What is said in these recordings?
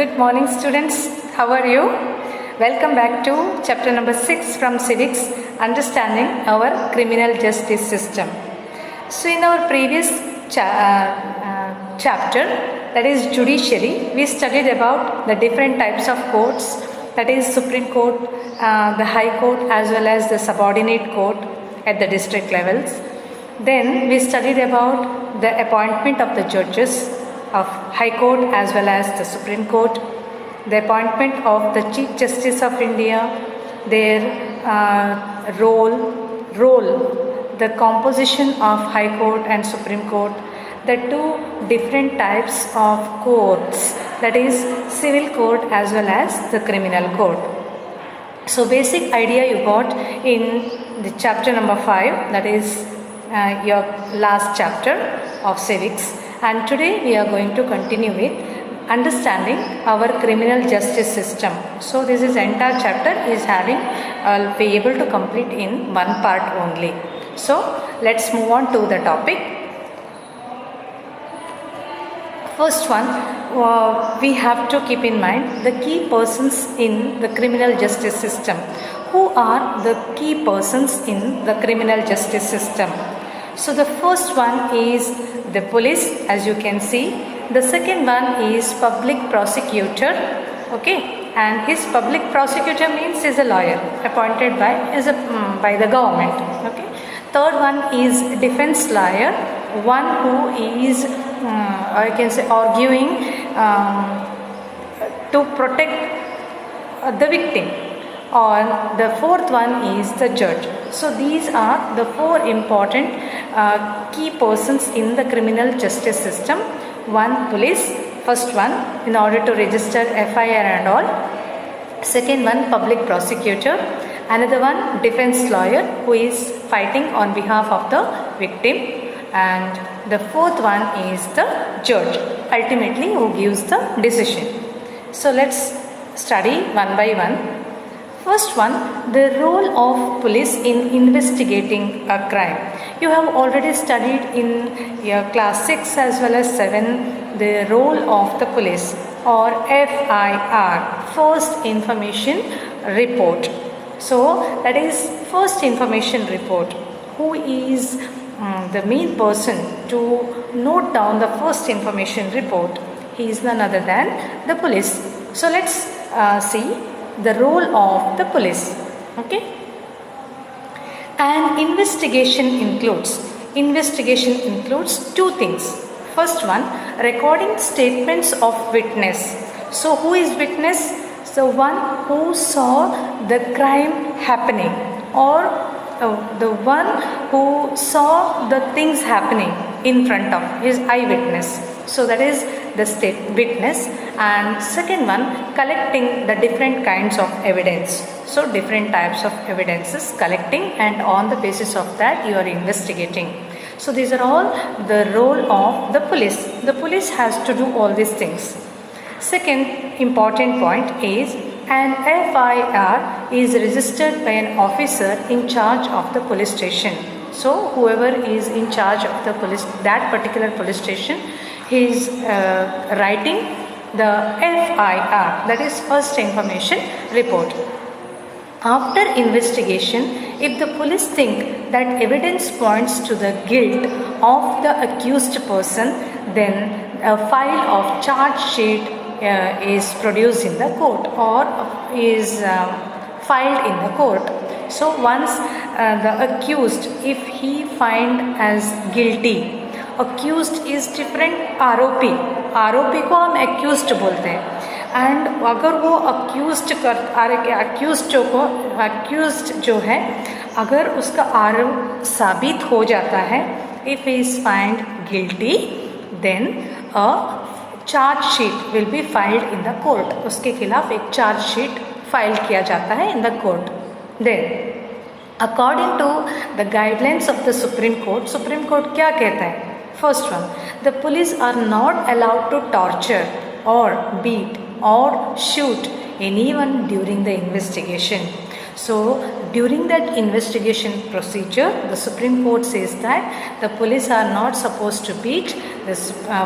Good morning, students. How are you? Welcome back to chapter number 6 from Civics, Understanding our Criminal Justice System. So, in our previous chapter, that is Judiciary, we studied about the different types of courts, that is Supreme Court, the High Court, as well as the subordinate court at the district levels. Then we studied about the appointment of the judges of High Court as well as the Supreme Court, the appointment of the Chief Justice of India, their role, the composition of High Court and Supreme Court, the two different types of courts, that is civil court as well as the criminal court. So basic idea you got in the chapter number 5, that is your last chapter of civics, and today we are going to continue with understanding our criminal justice system. So this is entire chapter is having I'll be able to complete in one part only. So let's move on to the topic. First one, we have to keep in mind the key persons in the criminal justice system. Who are the key persons in the criminal justice system? So the first one is the police, as you can see. The second one is public prosecutor, okay, and his public prosecutor means is a lawyer appointed by the government, okay. Third one is defense lawyer, one who is I can say arguing to protect the victim, or the fourth one is the judge. So these are the four important key persons in the criminal justice system. One, police, first one, in order to register FIR and all. Second one, public prosecutor. Another one, defense lawyer, who is fighting on behalf of the victim. And the fourth one is the judge, ultimately who gives the decision. So let's study one by one. First one, the role of police in investigating a crime. You have already studied in your class 6 as well as 7 the role of the police, or FIR, First Information Report. So that is First Information Report. Who is the main person to note down the First Information Report? He is none other than the police. So let's see the role of the police, okay. And investigation includes two things. First one, recording statements of witness. So who is witness? So one who saw the crime happening, or the one who saw the things happening in front of his eyewitness. So that is the state witness. And second one, collecting the different kinds of evidence. So different types of evidences collecting, and on the basis of that you are investigating. So these are all the role of the police. The police has to do all these things. Second important point is an FIR is registered by an officer in charge of the police station. So whoever is in charge of the police, that particular police station, he is writing the FIR, that is First Information Report. After investigation, if the police think that evidence points to the guilt of the accused person, then a file of charge sheet is produced in the court, or is filed in the court. So once the accused, if he find as guilty, accused is different आरोपी को हम accused बोलते हैं, and अगर वो accused जो है, अगर उसका आरोप साबित हो जाता है, if he is found guilty, then a charge sheet will be filed in the court. उसके खिलाफ एक charge sheet फाइल किया जाता है in the court. Then according to the guidelines of the Supreme Court क्या कहता है? First one, the police are not allowed to torture or beat or shoot anyone during the investigation. So during that investigation procedure, the Supreme Court says that the police are not supposed to beat, the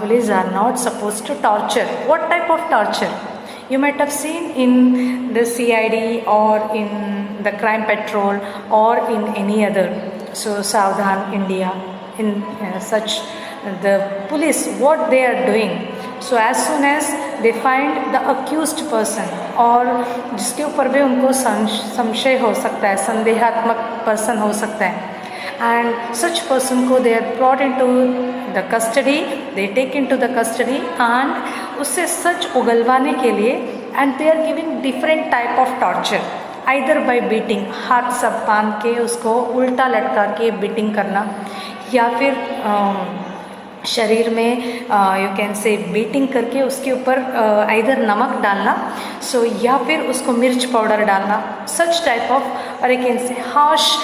police are not supposed to torture. What type of torture? You might have seen in the CID or in the Crime Patrol or in any other. So Savdhan India, in such the police, what they are doing. So as soon as they find the accused person और जिसके ऊपर भी उनको संशय हो सकता है, संदेहात्मक person हो सकता है, and such person को they are brought into the custody, they take into the custody and उससे सच उगलवाने के लिए and they are giving different type of torture, either by beating, हाथ सब बांध के उसको उल्टा लटका के बीटिंग करना, या फिर शरीर में यू कैन से बीटिंग करके उसके ऊपर आइदर नमक डालना, सो या फिर उसको मिर्च पाउडर डालना. सच टाइप ऑफ और you can say harsh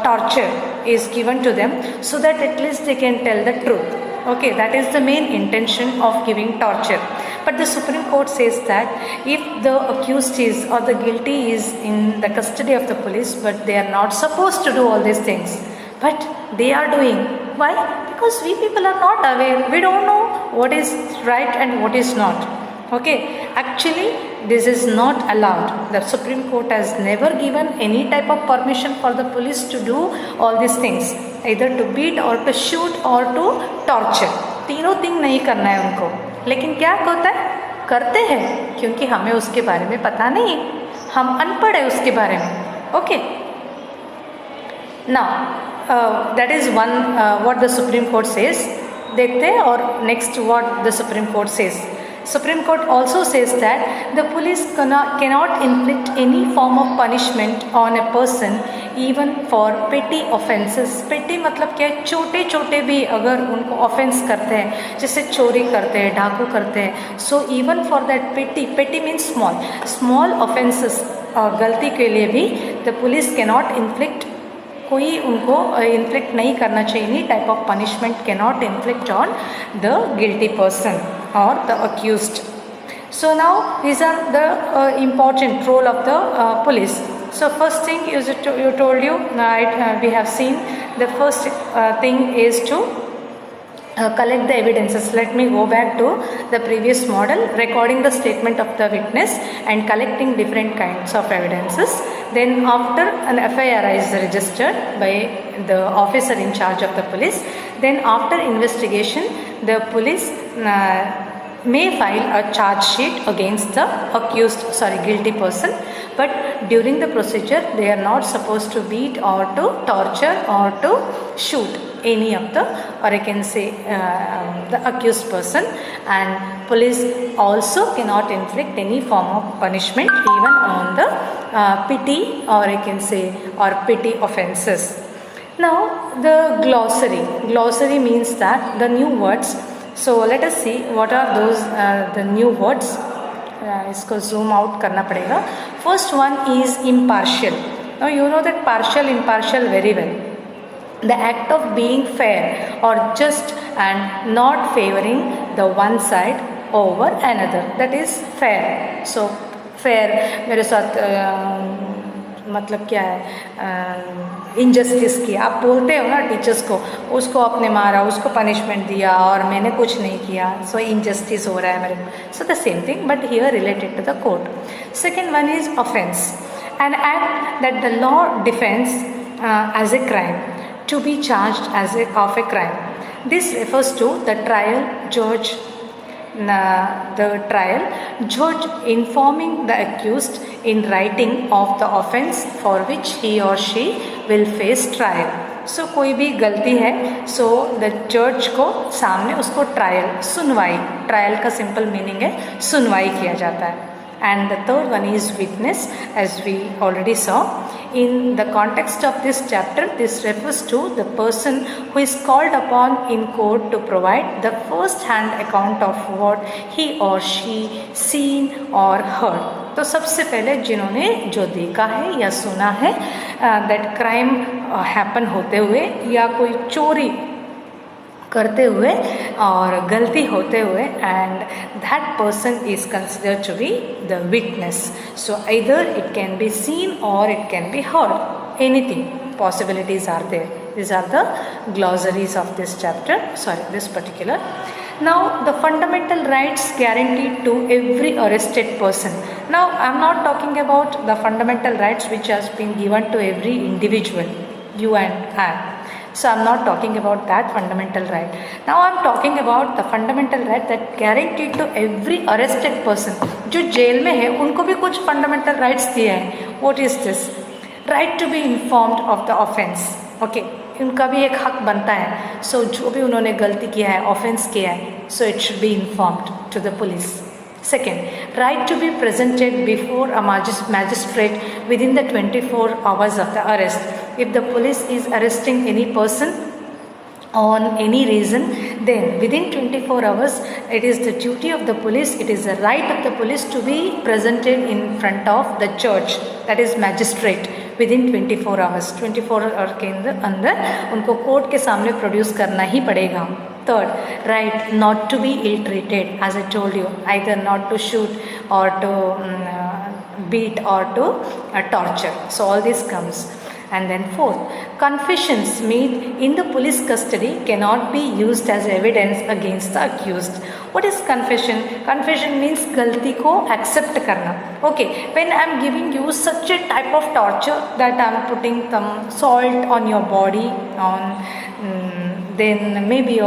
torture is given to them so that at least they can tell the truth. Okay, that is the main intention of giving torture. But the Supreme Court says that if the accused is or the guilty is in the custody of the police, but they are not supposed to do all these things, but they are doing. Why? Because we people are not aware. We don't know what is right and what is not. Okay, actually this is not allowed. The Supreme Court has never given any type of permission for the police to do all these things, either to beat or to shoot or to torture. तीनों thing नहीं करना है उनको, लेकिन क्या होता है, करते हैं क्योंकि हमें उसके बारे में पता नहीं, हम अनपढ़ है उसके बारे में. Okay, now that is one what the supreme court says. देखते हैं और next what the supreme court says. Supreme Court also says that the police cannot inflict any form of punishment on a person even for petty offences. Petty मतलब क्या है, छोटे छोटे भी अगर उनको offense करते हैं, जैसे चोरी करते हैं, डाकू करते हैं, so even for that petty means small offences, गलती के लिए भी the police cannot inflict, कोई उनको इन्फ्लिक्ट नहीं करना चाहिए. Any type of punishment can not inflict on the guilty person or the accused. So now these are the important role of the police. So first thing is you told you, we have seen the first thing is to collect the evidences. Let me go back to the previous model, recording the statement of the witness and collecting different kinds of evidences. Then after an FIR is registered by the officer in charge of the police, then after investigation the police may file a charge sheet against the guilty person, but during the procedure they are not supposed to beat or to torture or to shoot any of the, or I can say the accused person, and police also cannot inflict any form of punishment even on the petty, or I can say, or petty offences. Now the glossary means that the new words. So let us see what are those the new words. इसको zoom out करना पड़ेगा. First one is impartial. Now you know that partial, impartial very well. The act of being fair or just and not favoring the one side over another, that is fair. So fair मेरे साथ मतलब क्या है, injustice किया. आप बोलते हो ना टीचर्स को, उसको आपने मारा, उसको पनिशमेंट दिया और मैंने कुछ नहीं किया, सो इनजस्टिस हो रहा है मेरे को. So the same thing but here related to the court. Second one is offence, an act that the law defines as a crime to be charged as of a crime. This refers to the trial judge informing the accused in writing of the offence for which he or she will face trial. So कोई भी गलती है, so the judge को सामने उसको सुनवाई, trial का simple meaning है सुनवाई किया जाता है. And the third one is witness, as we already saw. In the context of this chapter, this refers to the person who is called upon in court to provide the first-hand account of what he or she seen or heard. तो सबसे पहले जिन्होंने जो देखा है या सुना है that crime happen होते हुए या कोई चोरी करते हुए और गलती होते हुए, and that person is considered to be the witness. So either it can be seen or it can be heard, anything, possibilities are there. These are the glossaries of this chapter, this particular. Now the fundamental rights guaranteed to every arrested person. Now I am not talking about the fundamental rights which has been given to every individual, you and I. So I am not talking about that fundamental right. Now I am talking about the fundamental right that guaranteed to every arrested person. जो jail में है उनको भी कुछ fundamental rights दिए हैं. What is this? Right to be informed of the offence. Okay. उनका भी एक हक बनता है. सो जो भी उन्होंने गलती किया है, ऑफेंस किया है, so it should be informed to the police. Second, right to be presented before a magistrate within the 24 hours of the arrest. If the police is arresting any person on any reason, then within 24 hours it is the duty of the police, it is the right of the police to be presented in front of the judge, that is magistrate, within 24 hours. 24 our के अंदर उनको court के सामने produce करना ही पड़ेगा. Third, right not to be ill treated, as I told you, either not to shoot और to beat or to torture. So all this comes. And then fourth, confessions made in the police custody cannot be used as evidence against the accused. What is confession? Confession means गलती को accept करना. Okay, when I am giving you such a type of torture that I am putting some salt on your body, then maybe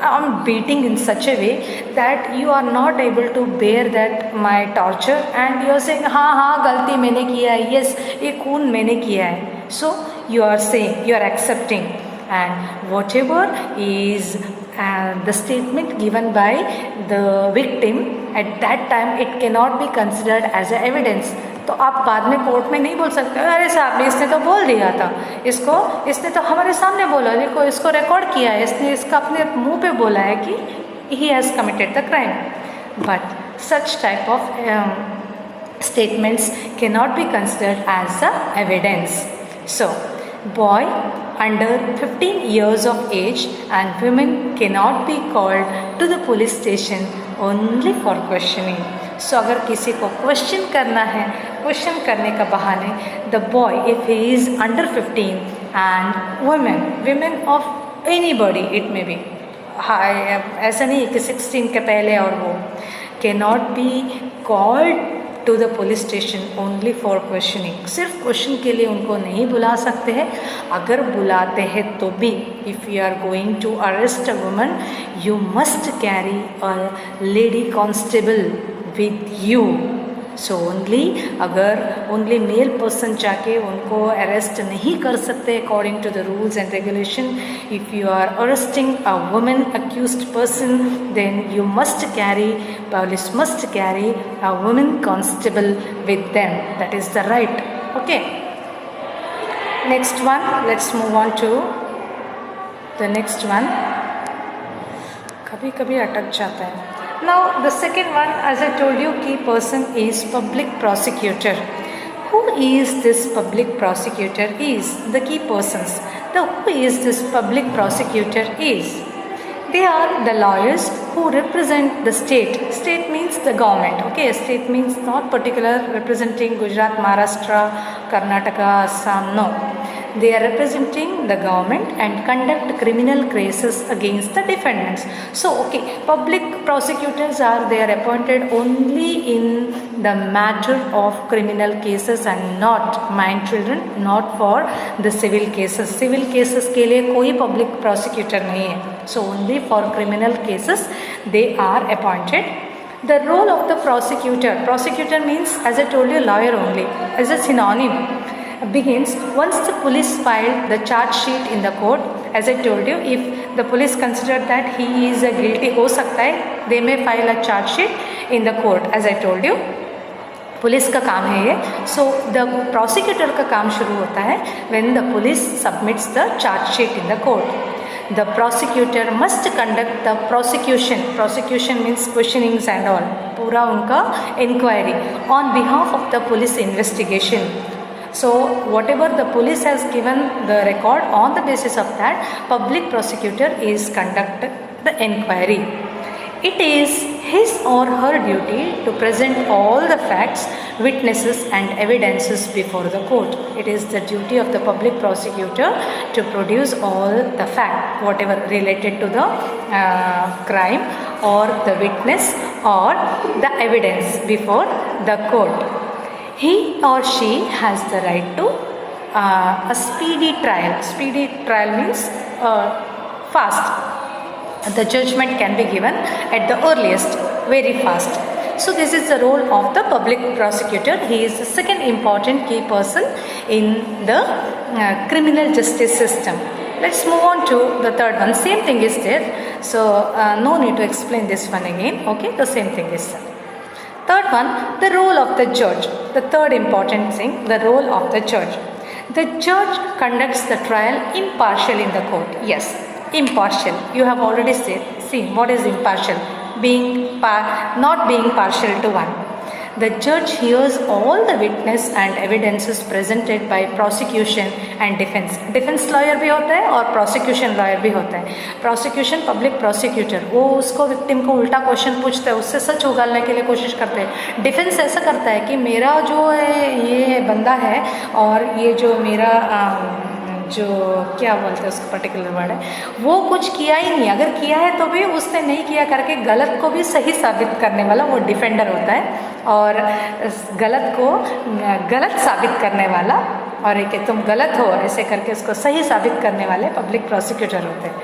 I'm beating in such a way that you are not able to bear that my torture, and you are saying हाँ गलती मैंने किया है, yes ये खून मैंने किया है. So you are saying, you are accepting, and whatever is the statement given by the victim at that time, it cannot be considered as a evidence. तो आप बाद में कोर्ट में नहीं बोल सकते अरे साहब इसने तो बोल दिया था, इसने तो हमारे सामने बोला, देखो इसको रिकॉर्ड किया है, इसने इसका अपने मुंह पे बोला है कि he has committed the crime. But such type of statements cannot be considered as a evidence. So boy under 15 years of age and women cannot be called to the police station only for questioning. So अगर किसी को question करना है, question करने का बहाने, the boy if he is under 15 and women of anybody it may be, ऐसा नहीं कि 16 के पहले और वो, cannot be called to the police station only for questioning. सिर्फ क्वेश्चन के लिए उनको नहीं बुला सकते हैं. अगर बुलाते हैं तो भी, if you are going to arrest a woman, you must carry a lady constable with you. So only male person जाके उनको arrest नहीं कर सकते according to the rules and regulation. If you are arresting a woman accused person, then police must carry a woman constable with them. That is the right. Okay. Next one, let's move on to the next one. कभी अटक जाता है. Now the second one, as I told you, key person is public prosecutor. Who is this public prosecutor? Is the key persons. Who is this public prosecutor is? They are the lawyers who represent the state. State means the government. Okay, state means not particular representing Gujarat, Maharashtra, Karnataka, Assam. No. They are representing the government and conduct criminal cases against the defendants. So, okay, public prosecutors they are appointed only in the matter of criminal cases and not, mind children, not for the civil cases. Civil cases के लिए कोई public prosecutor नहीं है. So, only for criminal cases they are appointed. The role of the prosecutor means, as I told you, lawyer only, as a synonym. Begins once the police filed the charge sheet in the court. As I told you, if the police consider that he is a guilty हो सकता है, they may file a charge sheet in the court. As I told you, police का काम है ये. So the prosecutor का काम शुरू होता है when the police submits the charge sheet in the court. The prosecutor must conduct the prosecution. Prosecution means questionings and all. पूरा उनका inquiry on behalf of the police investigation. So whatever the police has given the record, on the basis of that, public prosecutor is conduct the inquiry. It is his or her duty to present all the facts, witnesses and evidences before the court. It is the duty of the public prosecutor to produce all the fact, whatever related to the crime or the witness or the evidence before the court. He or she has the right to a speedy trial. Speedy trial means fast. The judgment can be given at the earliest, very fast. So this is the role of the public prosecutor. He is the second important key person in the criminal justice system. Let's move on to the third one. Same thing is there. So no need to explain this one again. Okay, the same thing is there. Third one, the role of the judge. The third important thing, the role of the judge. The judge conducts the trial impartial in the court. Yes, impartial. You have already seen what is impartial. Not being partial to one. The judge hears all the witness and evidences presented by prosecution and defense. Defense lawyer भी होता है और prosecution lawyer भी होता है. Prosecution public prosecutor वो उसको victim को उल्टा क्वेश्चन पूछता है, उससे सच उगालने के लिए कोशिश करते हैं. डिफेंस ऐसा करता है कि मेरा जो है ये बंदा है और ये जो मेरा जो क्या बोलते हैं उसका पर्टिकुलर वर्ड है, वो कुछ किया ही नहीं, अगर किया है तो भी उसने नहीं किया करके गलत को भी सही साबित करने वाला वो डिफेंडर होता है, और गलत को गलत साबित करने वाला और एक तुम गलत हो ऐसे करके उसको सही साबित करने वाले पब्लिक प्रोसिक्यूटर होते हैं.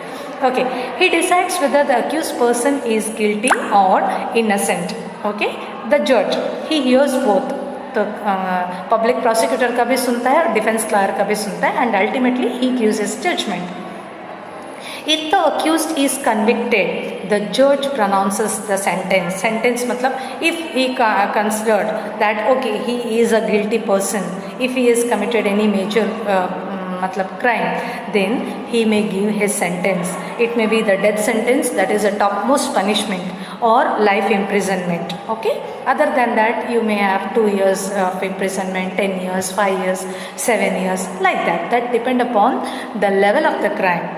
Okay, he decides whether the accused person is guilty और इनोसेंट. ओके, द जज ही हियर्स बोथ. तो पब्लिक प्रोसिक्यूटर का भी सुनता है और डिफेंस लॉयर का भी सुनता है, and ultimately he gives his judgement. If the accused is convicted, the judge pronounces the sentence. Sentence मतलब if he considered that okay he is a guilty person, if he has committed any major मतलब crime, then he may give his sentence. It may be the death sentence, that is the topmost punishment, or life imprisonment. Okay, other than that you may have 2 years of imprisonment, 10 years, 5 years, 7 years, like that. That depend upon the level of the crime.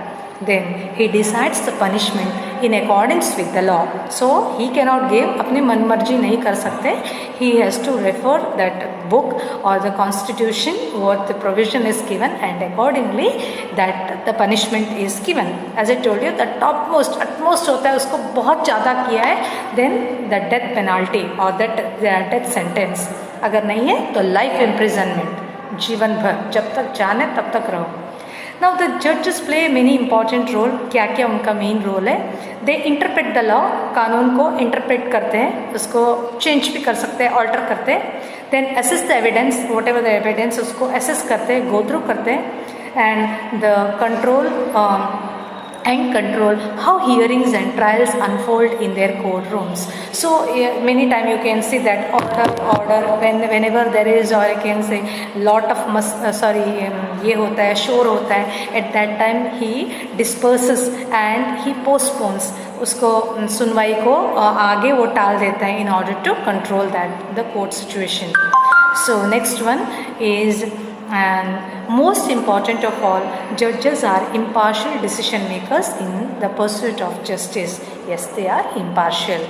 Then he decides the punishment in accordance with the law. So he cannot give, अपनी मनमर्जी नहीं कर सकते. He has to refer that book or the constitution what the provision is given, and accordingly that the punishment is given. As I told you, the topmost utmost होता है, उसको बहुत ज़्यादा किया है, then the death penalty or that death sentence. अगर नहीं है तो life imprisonment, जीवन भर, जब तक जाने तब तक रहो. Now the judges play many important role. क्या क्या उनका मेन रोल है? They interpret the law. कानून को इंटरप्रेट करते हैं, उसको चेंज भी कर सकते हैं, ऑल्टर करते हैं. Then assess the evidence, whatever the evidence, उसको assess करते हैं, go through करते हैं, and the control how hearings and trials unfold in their courtrooms. So many times you can see that order whenever there is, or I can say lot of ये होता है, शोर होता है, at that time he disperses and he postpones, उसको सुनवाई को आगे वो टाल देता है in order to control that the court situation. So next one is, and most important of all, judges are impartial decision makers in the pursuit of justice. Yes, they are impartial.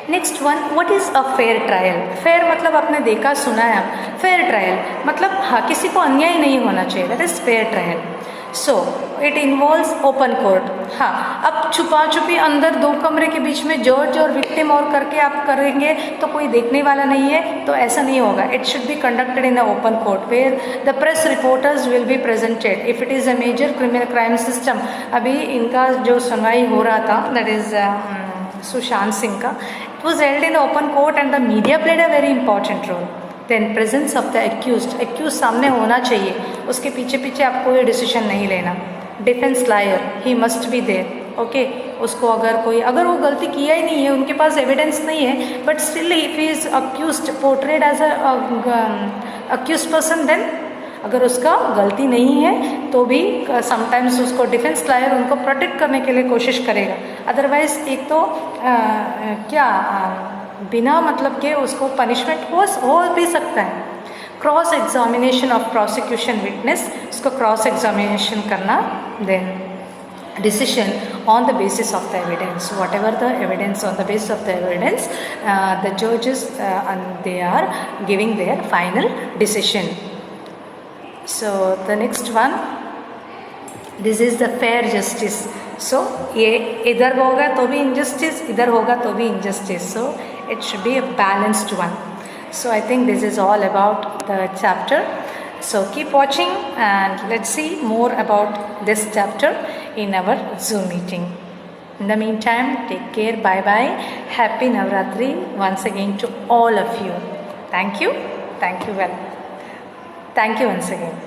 Next one, what is a fair trial? Fair मतलब आपने देखा सुना है आप, fair trial मतलब हाँ किसी को अन्याय नहीं होना चाहिए, that is fair trial. So it involves open court. हाँ, अब छुपा छुपी अंदर 2 कमरे के बीच में जज और विक्टिम और करके आप करेंगे तो कोई देखने वाला नहीं है, तो ऐसा नहीं होगा. It should be conducted in the open court where the press reporters will be presented. If it is a major criminal crime system, अभी इनका जो सुनवाई हो रहा था, दैट इज़ सुशांत सिंह का, it was held in the open court and the media played a very important role. Then presence of the accused सामने होना चाहिए, उसके पीछे पीछे आपको ये डिसीजन नहीं लेना. Defence lawyer he must be there. Okay, उसको अगर वो गलती किया ही नहीं है, उनके पास एविडेंस नहीं है, but still if he is accused portrayed as a accused person, then अगर उसका गलती नहीं है तो भी समटाइम्स उसको डिफेंस लॉयर उनको प्रोटेक्ट करने के लिए कोशिश करेगा. अदरवाइज एक तो बिना मतलब के उसको पनिशमेंट हो भी सकता है. Cross examination of prosecution witness, उसको क्रॉस एग्जामिनेशन करना. Then decision on the basis of the evidence. Whatever the evidence, on the basis of the evidence, the judges and they are giving their final decision. So the next one, this is the fair justice. So ये इधर होगा तो भी injustice, इधर होगा तो भी injustice. So it should be a balanced one. So I think this is all about the chapter. So keep watching and let's see more about this chapter in our Zoom meeting. In the meantime, take care. Bye bye. Happy Navratri once again to all of you. Thank you. Thank you well. Thank you once again.